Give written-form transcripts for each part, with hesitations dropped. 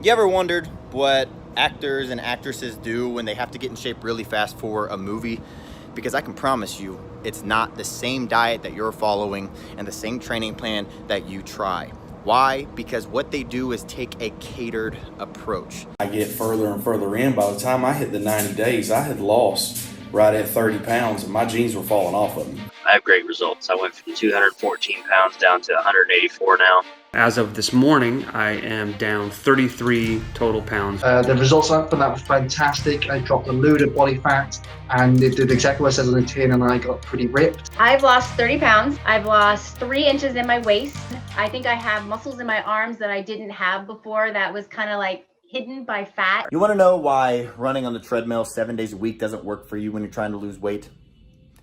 You ever wondered what actors and actresses do when they have to get in shape really fast for a movie? Because I can promise you, it's not the same diet that you're following and the same training plan that you try. Why? Because what they do is take a catered approach. I get further and further in. By the time I hit the 90 days, I had lost right at 30 pounds and my jeans were falling off of me. I have great results. I went from 214 pounds down to 184 now. As of this morning, I am down 33 total pounds. The results from that were fantastic. I dropped a load of body fat and it did exactly what I said on the tin, and I got pretty ripped. I've lost 30 pounds. I've lost 3 inches in my waist. I think I have muscles in my arms that I didn't have before that was kind of like hidden by fat. You want to know why running on the treadmill 7 days a week doesn't work for you when you're trying to lose weight?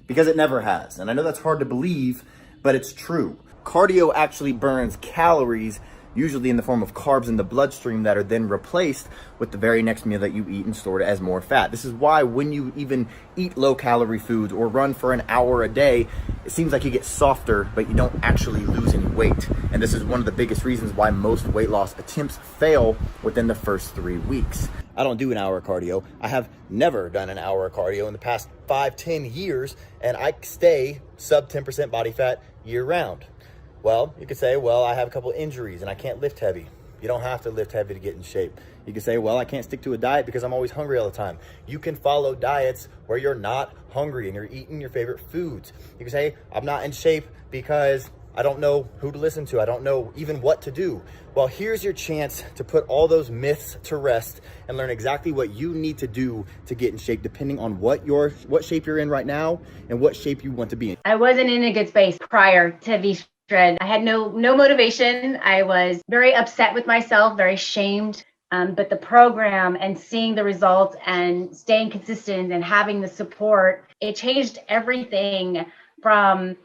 Because it never has. And I know that's hard to believe, but it's true. Cardio actually burns calories, usually in the form of carbs in the bloodstream that are then replaced with the very next meal that you eat and stored as more fat. This is why when you even eat low-calorie foods or run for an hour a day, it seems like you get softer, but you don't actually lose any weight. And this is one of the biggest reasons why most weight loss attempts fail within the first 3 weeks. I don't do an hour of cardio. I have never done an hour of cardio in the past 5-10 years, and I stay sub 10% body fat year round. Well, you could say, well, I have a couple injuries and I can't lift heavy. You don't have to lift heavy to get in shape. You can say, well, I can't stick to a diet because I'm always hungry all the time. You can follow diets where you're not hungry and you're eating your favorite foods. You can say, I'm not in shape because I don't know who to listen to. I don't know even what to do. Well, here's your chance to put all those myths to rest and learn exactly what you need to do to get in shape, depending on what shape you're in right now and what shape you want to be in. I wasn't in a good space prior to V-Shred. I had no motivation. I was very upset with myself, very shamed. But the program and seeing the results and staying consistent and having the support, it changed everything from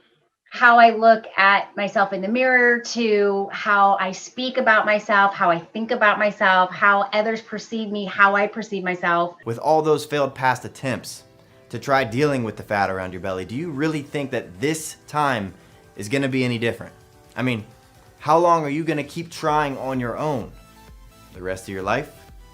how I look at myself in the mirror to how I speak about myself, how I think about myself, how others perceive me, how I perceive myself. With all those failed past attempts to try dealing with the fat around your belly, do you really think that this time is gonna be any different? I mean, how long are you gonna keep trying on your own? The rest of your life?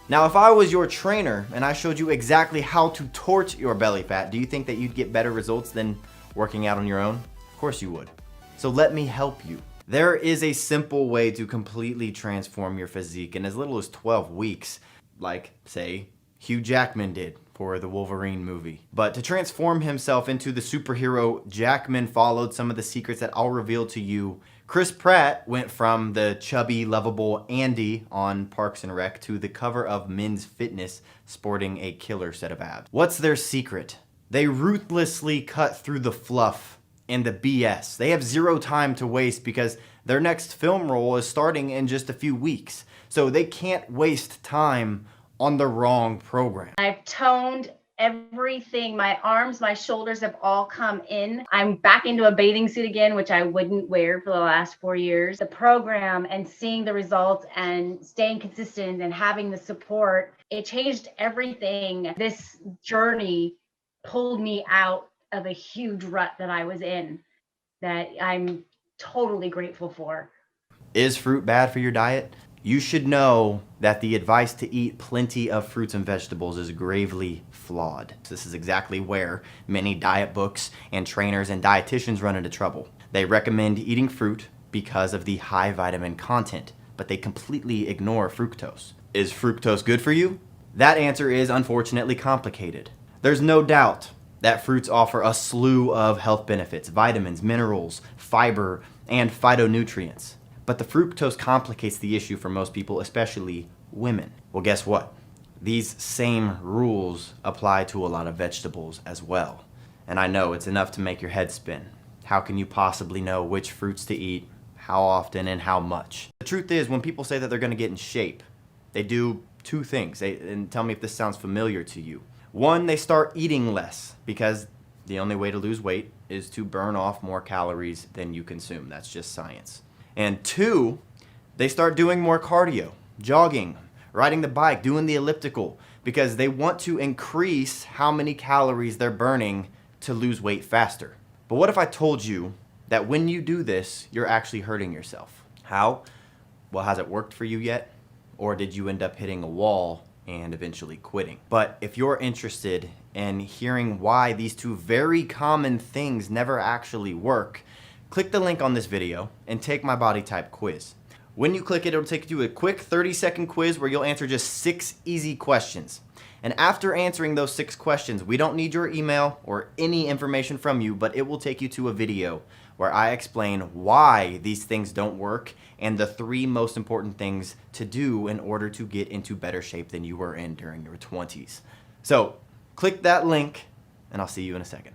Now, if I was your trainer and I showed you exactly how to torch your belly fat, do you think that you'd get better results than working out on your own? Of course you would. So let me help you. There is a simple way to completely transform your physique in as little as 12 weeks, like, say, Hugh Jackman did for the Wolverine movie. But to transform himself into the superhero, Jackman followed some of the secrets that I'll reveal to you. Chris Pratt went from the chubby, lovable Andy on Parks and Rec to the cover of Men's Fitness sporting a killer set of abs. What's their secret? They ruthlessly cut through the fluff and the BS. They have zero time to waste because their next film role is starting in just a few weeks. So they can't waste time on the wrong program. I've toned everything. My arms, my shoulders have all come in. I'm back into a bathing suit again, which I wouldn't wear for the last 4 years. The program and seeing the results and staying consistent and having the support, it changed everything. This journey pulled me out of a huge rut that I was in that I'm totally grateful for. Is fruit bad for your diet? You should know that the advice to eat plenty of fruits and vegetables is gravely flawed. This is exactly where many diet books and trainers and dietitians run into trouble. They recommend eating fruit because of the high vitamin content, but they completely ignore fructose. Is fructose good for you? That answer is unfortunately complicated. There's no doubt that fruits offer a slew of health benefits, vitamins, minerals, fiber, and phytonutrients. But the fructose complicates the issue for most people, especially women. Well, guess what? These same rules apply to a lot of vegetables as well. And I know it's enough to make your head spin. How can you possibly know which fruits to eat, how often, and how much? The truth is, when people say that they're gonna get in shape, they do two things. And tell me if this sounds familiar to you. One, they start eating less because the only way to lose weight is to burn off more calories than you consume. That's just science. And two, they start doing more cardio, jogging, riding the bike, doing the elliptical, because they want to increase how many calories they're burning to lose weight faster. But what if I told you that when you do this, you're actually hurting yourself? How? Well, has it worked for you yet? or did you end up hitting a wall and eventually quitting? But if you're interested in hearing why these two very common things never actually work, click the link on this video and take my body type quiz. When you click it, it'll take you to a quick 30-second quiz where you'll answer just 6 easy questions. And after answering those 6 questions, we don't need your email or any information from you, but it will take you to a video where I explain why these things don't work and the 3 most important things to do in order to get into better shape than you were in during your 20s. So click that link and I'll see you in a second.